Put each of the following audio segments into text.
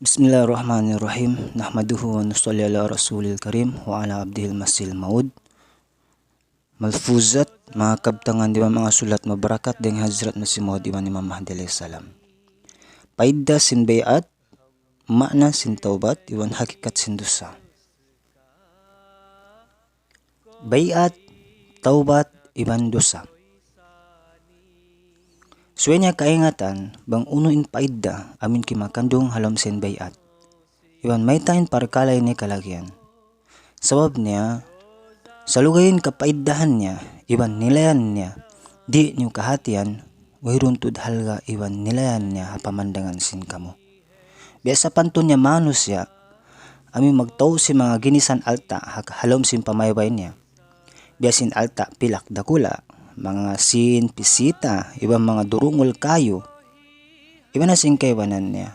Bismillahirrahmanirrahim. Nahmaduhu wa nusalli ala rasulil karim wa ala abdihil masil maud. Malfuzat mga kabtangan di mga sulat mabarakat deng Hazrat Masih Maud Imam Mahdi alayhi salam. Paida sin bayat, makna sin taubat, iwan hakikat sin dosa. Bayat, taubat, iwan dosa. Suwenya kaingatan bang unuin paida amin kimakandung halam sen bayat. Iwan may tain parkalay ni kalagyan. Sabab niya, salugayin kapaidahan niya, iwan nilayan niya, di niyo kahatian, wairuntod halga iwan nilayan niya hapamandangan sin kamo. Biasa pantun niya manusya, amin magtaw si mga ginisan alta halam sin pamaybay niya. Biasin alta pilak dakula, mga sin pisita, ibang mga durungol kayo, iba na sin kaywanan niya.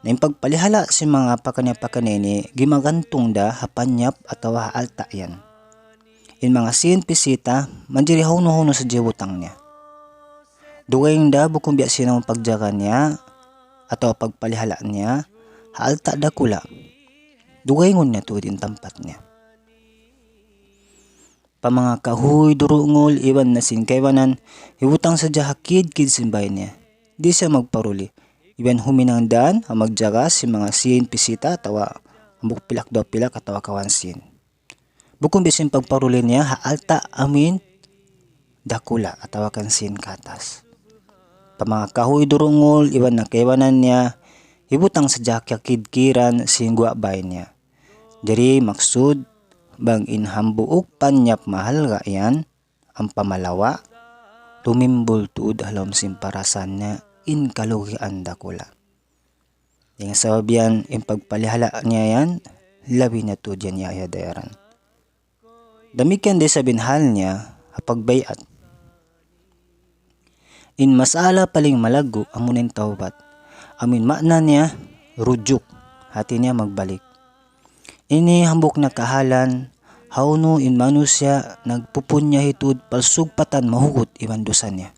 Na pagpalihala si mga pakanya-pakanini, gimagantong da hapanyap ataw alta yan. In mga sin pisita, manjiri hauno-hauno sa jewutang niya. Dugayng da bukong biasin ang pagjagan niya, ataw pagpalihala niya, haalta da kula. Dugayng niya to din tampat niya. Pa mga kahoy durungol iwan na sin kaywanan, hiwutang sadya hakid kid simbay niya. Di siya magparuli. Iwan huminang daan ang magjaga si mga sin pisita tawa ambuk pilak do pilak atawa kawan sin. Bukong bisin pagparuli niya haalta amin dakula atawa kan sin katas. Pa mga kahoy durungol iwan na kaywanan niya, hiwutang sadya hakid kiran sin guwabay niya. Jadi maksud bang inhambuok panyap mahal ga yan ang pamalawa tumimbol tuod halom simparasan niya in kalugian dakula. Yung sabab yan in pagpalihala niya yan labi na tuod yan yaya dayaran. Damikian di sabinhal niya hapagbayat. In masala paling malago amunin taubat. Amin makna niya rujuk hati niya magbalik. Ini hambok na kahalan, hauno in manusya nagpupunya hitud palsugpatan mahugot iwan dosa niya.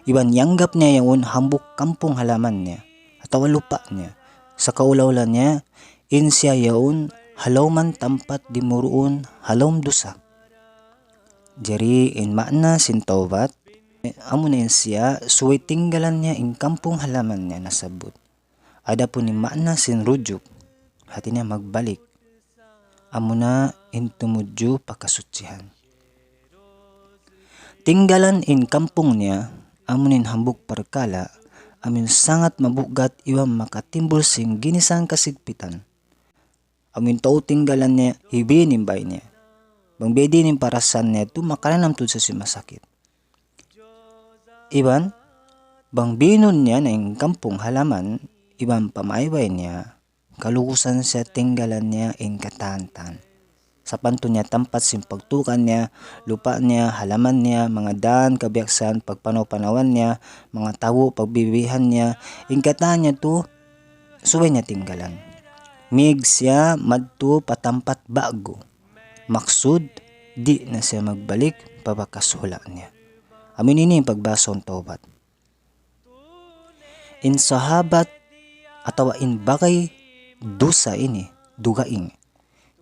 Iwan yanggap niya yaon hambok kampung halaman niya, atawa lupa niya. Sa kaulaulan niya, in siya yaon halawman tampat dimuruon halawm dosa. Jari in makna sin taubat, amo na in siya suway tinggalan niya in kampung halaman niya nasabot. Ada po ni makna sin rujuk, hati niya magbalik. Amo na in tumudyo pakasutsihan. Tinggalan in kampung niya, amunin hambuk parkala, amin sangat mabugat iwang makatimbol sing ginisang kasigpitan. Amin tao tinggalan niya, hibinimbay niya. Bang bedi nin parasan niya ito makalanam tud sa simasakit. Iban, bang binon niya na in kampung halaman, ibang pamaybay niya, kalugusan siya tinggalan niya in katantan. Sa panto niya tampat simpagtukan niya, lupa niya, halaman niya, mga daan, kabiaksan, pagpanaw-panawan niya, mga tawo, pagbibihan niya, in katan niya to, suway niya tinggalan. Mig siya madto patampat bago. Maksud, di na siya magbalik pabakashula niya. Amin ini yung pagbason taubat. In sahabat atawa in bagay dosa ini dugaing.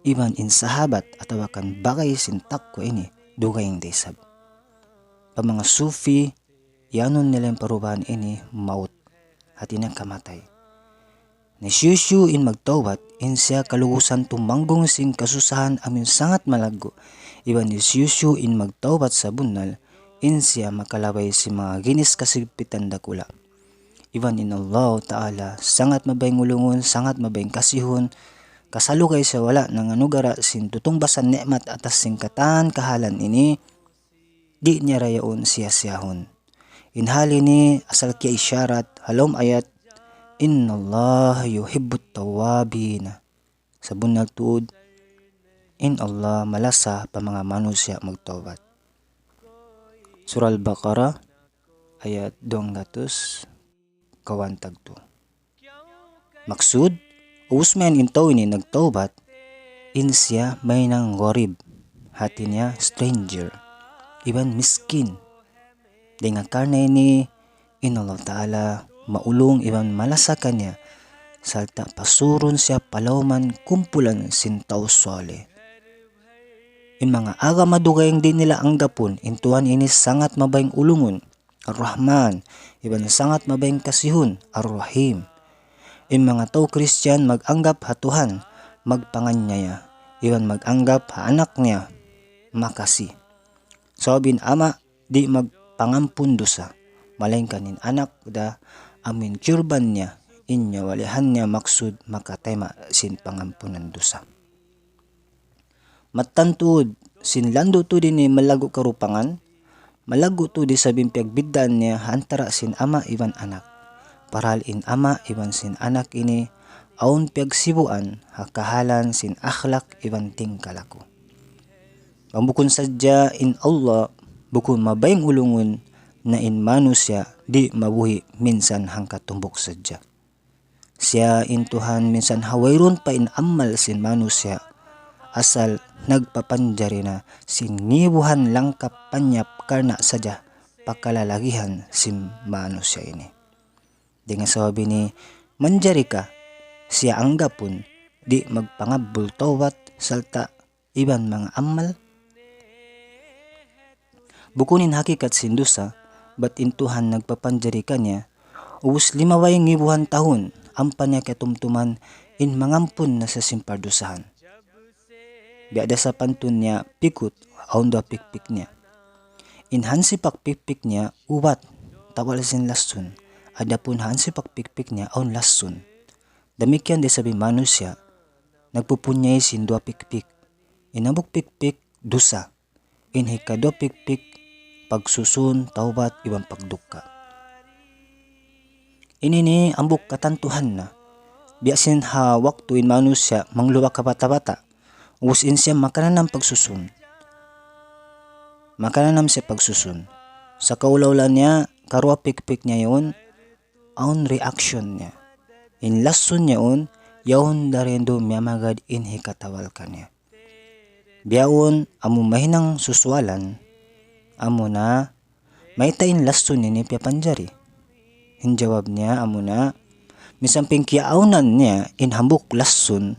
Iban in sahabat atawa kan bagay sintak ko ini dugaing desab. Pa mga sufi, yanon nila yung parubahan ini maut. Hati na kamatay. Nasyusyu in magtawbat in siya kalugusan tumanggong sing kasusahan amin sangat malago. Iban nasyusyu in magtawbat sa bunal in siya makalabay si mga ginis kasigpitan dakula. Iban in Allah Ta'ala, sangat mabayang ulungon, sangat mabayang kasihon, kasalukay sa wala ng anugara sin tutungbasan nikmat atas singkatan kahalan ini, di niya rayaon siya-siyahon. Inhali ni asal kia isyarat, halom ayat, Inna Allah yuhibbut tawabin. Sa bunal tuod, in Allah malasa pa mga manusya magtawbat. Surah Al-Baqarah, ayat 200. Kawantag to. Maksud, usman intaw ini nagtaubat, in siya may nang gorib, hati niya stranger, iban miskin. Dengan karena ini, in Allah Ta'ala maulong iban malasakan niya salta pasuron siya palawman kumpulan sintaw sole. In mga aga madugayang din nila ang gapon, intuhan inis sangat mabayang ulungon, Ar-Rahman, iban sangat mabayang kasihun, Ar-Rahim. In mga tao Christian maganggap hatuhan, magpanganyaya, iban maganggap ha anak niya, makasi. Sabin ama, di magpangampun dosa, malaing kanin anak da amin kurban niya, inya walihan niya maksud makatema sin pangampunan dosa. Matantuod, sinlando to din ni malago karupangan, malago to di sa bimpiag biddan niya hantara sin ama iban anak. Paral in ama iban sin anak ini, aun piag sibuan, hakahalan sin akhlak iban tingkalako. Pambukon sadya in Allah, bukon mabayang ulungon, na in manusya di mabuhi minsan hangkatumbok sadya. Siya in Tuhan minsan hawayron pa in amal sin manusya, asal nagpapanjari na sin ngibuhan langkap panyap karna sadya pakalalagihan sin manusya ini. Dengan sabi ni manjari ka, siya anggapon di magpangabul tawat salta iban mga amal. Bukunin hakikat sin dosa, bat intuhan nagpapanjari ka niya, ubus 5 ngibuhan tahun, ampan niya katumtuman in mangampun na sa simpardusahan. Biada sa pantun niya pikut, aun da pikpik niya. Inhan si pakpikpik niya, ubat, tawal sin lasun, adapun han si pakpikpik niya, aun lasun. Damikyan de sabi manusya, nagpupunyay sin 2 pikpik. Inabok pikpik, dosa. Inhika 2 pikpik, pagsusun, taubat, ibang pagduka. Inini ambok katantuhan na. Biasin ha waktu in manusya mangluwa ka bata-bata. Usin siya makananam pagsusun. Makananam siya pagsusun. Sa kaulaulan niya, karwa pikpik niya yun, aun reaction niya. In lasun niya yun, yaon darendo miyamagad in hikatawal ka niya. Biyaon, amo mahinang suswalan, amo na, may tain lasun ni piapanjari. Hinjawab niya, amo na, misamping kiaunan niya in hambuk lasun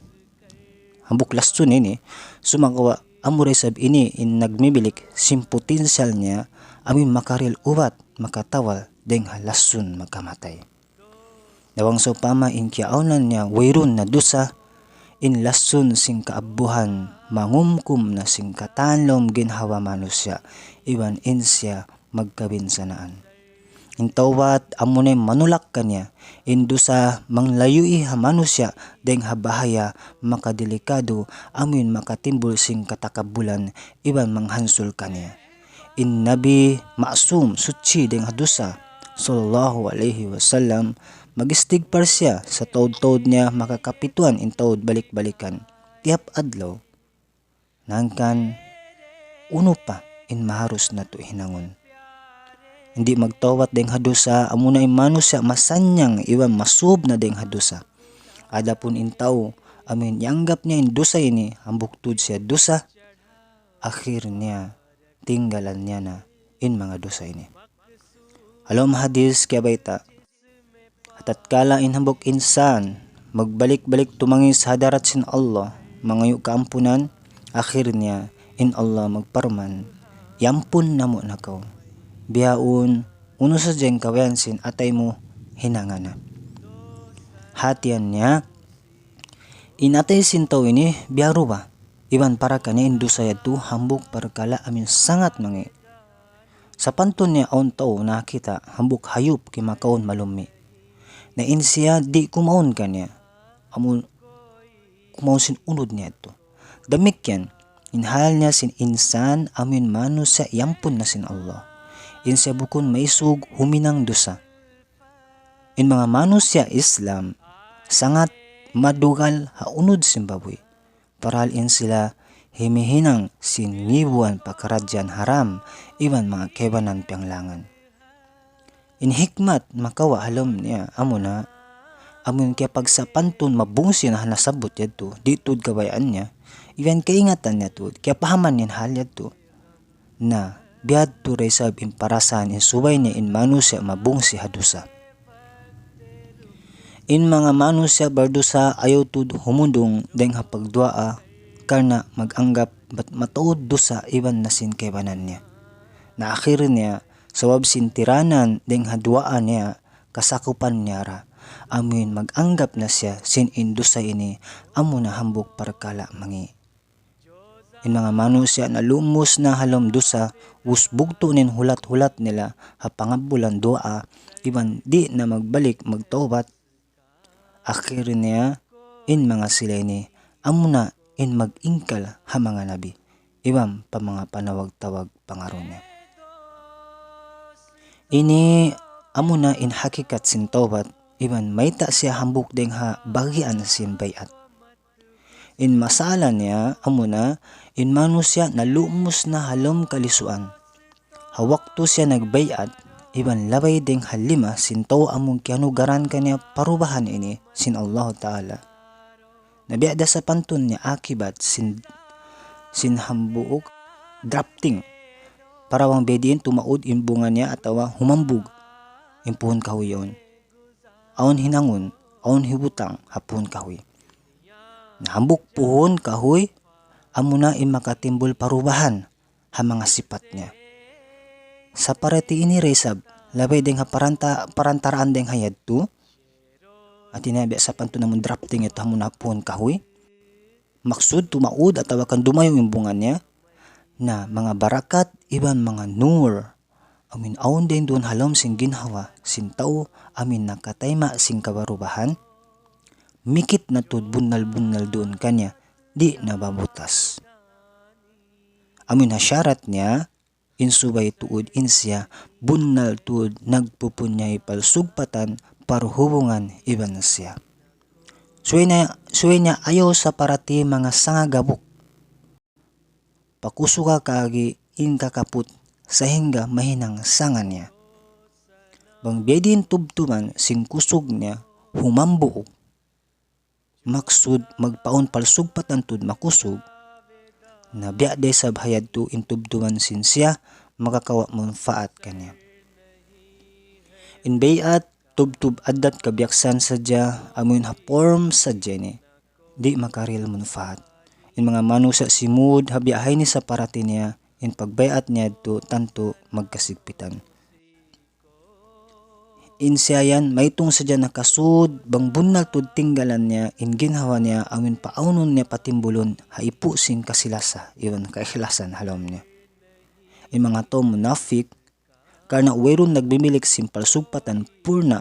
ini, sumakawa amo resab ini in nagmibilik sim potensyal niya, amin makaril ubat, makatawal, deng halasun magkamatay. Dawang so pama in kiaunan niya, wayrun na dosa, in lasun sing kaabuhan, mangumkum na sing katanlom ginhawa manusya, iban insya magkabinsanaan. Intawat amunay manulak kanya, indusa manglayui ha manusya, deng habahaya makadelikado, amin makatimbul sing katakabulan, iban manghansul kanya. In nabi maasum suci deng hadusa, sallallahu alaihi wasallam, magistigpar siya sa taod-taod niya makakapituan in taod balik-balikan. Tiap adlaw, nangkan uno pa in maharus na to hinangon. Hindi magtawat deng hadusa, amuna manusya masanyang iwan masub na deng hadusa. Adapun in tao, amin yanggap niya in dosa ini, ambuktud siya dosa, akhir niya, tinggalan niya na in mga dosa ini. Halom hadis kaya baita, hatatkala in hambok insan, magbalik-balik tumangis hadarat sin Allah, mangayo kaampunan, akhir niya, in Allah magparman, yampun namo nakaw. Biyaon, uno sa diyang kawayan sin atay mo hinangana. Hatian niya, inatay sin tao ini, biyaro ba? Iban para kanya indusa yato hambuk para kala amin sangat mangi. Sa pantun niya aun tao nakita hambuk hayop kimakaon malumi. Na insiya di kumaon kanya, amun kumaon sin unod niya ito. Damikyan, inhal niya sin insan amin manu sa yampun na sin Allah. Insya bukon maisug huminang dosa. In mga manusya Islam, sangat madugal haunod simbaboy. Paral in sila himihinang sinibuan pakaradyan haram, iwan mga kebanan pianglangan. In hikmat makawa halom niya, amo na, amun kaya pagsapantun mabungsi na nasabot yato, ditod kabayaan niya, iwan kaingatan niya to, kaya pahaman niya hal yato, na biad to resab in parasan in subay niya in manusya mabungsi hadusa. In mga manusia bardusa ayaw tud humundong deng hapagdua karna maganggap bat matuod dusa iban nasin kaybanan niya. Na akhir niya sawab sin tiranan deng haduaan niya kasakupan niya ra. Amin maganggap na siya sin indusa ini amo na hambok parkala mangi. In mga manusia na lumos na halom dusa usbugto nin hulat-hulat nila hapangabulan doa iban di na magbalik magtaubat. Akhir niya in mga sila ini amo na in magingkal ha mga nabi ibang pa mga panawag-tawag pangaron niya. Ini amo na in hakikat sin taubat iban mayta siya hambuk deng ha bagian sin bayat. In masala niya amo na in manusia na lumos na halom kalisuan. Hawakto siya nagbayat iban labay deng halima sin tao among kianugaran kanya parubahan ini sin Allah Ta'ala. Nabiada sa pantun niya akibat sin hambuok drafting para wang bediin tumaod in bunga niya atawa humambug impuhon kahoy yon. Aon hinangon, aon hibutang hapon kahoy. Nahambuk puhon kahoy amo na in makatimbol parubahan ha mga sipat niya. Sa parati ini resab labay deng ha parantaraan deng hayad tu at inabi sa panto namon drafting ito hamon hapon kahoy maksud tumaud at awakan dumayo yung bunga niya na mga barakat iban mga nur amin aon din doon halom sing ginhawa sin tao amin nakatayma sing kabarubahan mikit na tud bunal doon kanya di nababutas. Amin hasyarat niya insubay tuod insya bunal tuod nagpupunyay palsugpatan paruhubungan iban siya. Suway niya ayaw sa parati mga sangagabok. Pakusuka kagi in kakaput sa hingga mahinang sangan niya. Bang bedin tubtuman sing kusog niya humambuok. Maksud magpaon palsugpatan tud makusog na biade sa bahayad tu intubtuman sin siya makakawa manfaat kanya. In bayat tubtub adat kabyaksan sadya amun ha form sadya ni di makaril manfaat. In mga manusa simud habiyahay ni sa parati niya in pagbayat niya to tanto magkasigpitan. In siyayan maytong sadya nakasud bang bunal tud tinggalan niya in ginhawa niya amin paaunon niya patimbulon haipu sin kasilasa iwan kaikhlasan halom niya. In mga to munafik karena wayron nagbimilik sin palsugpatan purna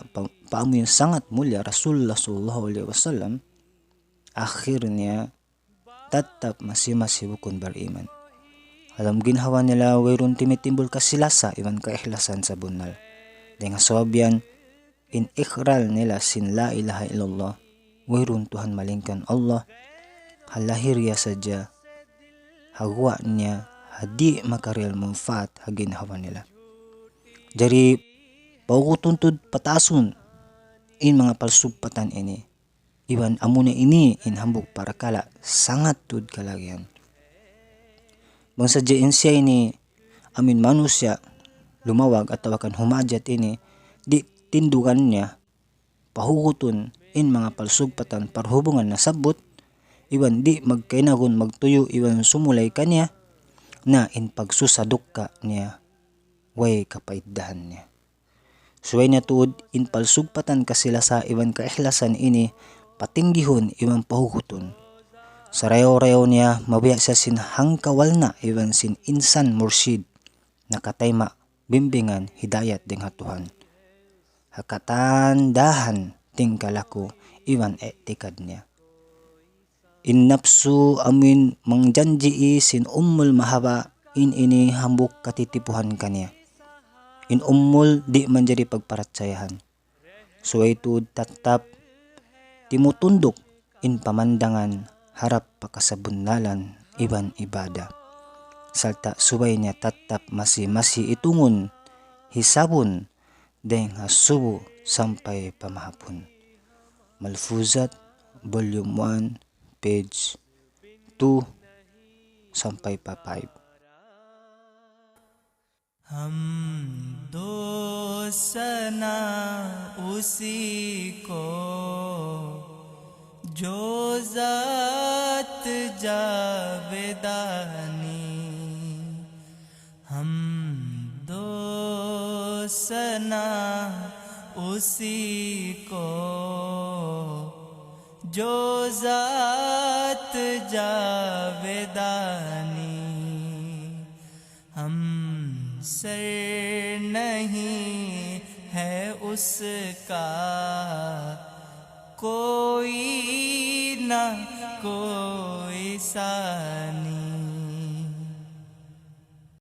paamo yung sangat mulya Rasulullah sallallahu alaihi wasallam akhir niya tatap masih bukun beriman. Alam ginhawa nila wayron timitimbul kasilasa iwan kaikhlasan sa bunal. Dengan sababian in ikral nila sin la ilaha illallah wayron Tuhan malingkan Allah halahirya sadya hagwa niya hadi makaril manfaat haginhawa nila. Jadi paukutuntod patasun in mga palsugpatan ini iban amuna ini in hambuk para kala sangat tud kalagyan. Bang sadya in siya ini amin manusia lumawag at tawakan humajat ini di tindugan niya pahuguton in mga palsugpatan parhubungan na sabot iwan di magkainagon magtuyo iwan sumulay kanya na in pagsusadok ka niya way kapaiddahan niya. Suway na tuod in palsugpatan kasila sa iwan kaikhlasan ini patinggihon iwan pahuguton. Sa rayaw-rayaw niya mabiya siya sin hangkawal na iwan sin insan mursid nakatayma bimbingan hidayat ding hatuhan. Hakatandahan ting kalaku iwan etikad niya. In napsu amin mangjanji sin mahaba in ini hambuk katitipuhan kanya. In di menjadi pagparatsayahan. So itu tatap timutundok in pamandangan harap pakasabunnalan iban ibada. Salta subay niya tatap masih itungun hisabun deng hasubo sampai pamahapon. Malfuzat volume 1 page 2 sampai pa 5. हम दो सना उसी को जो ज़ात जावेदानी, हम दो सना उसी को जो ज़ात जावेदानी, हम सर नहीं है उसका कोई न कोई सानी।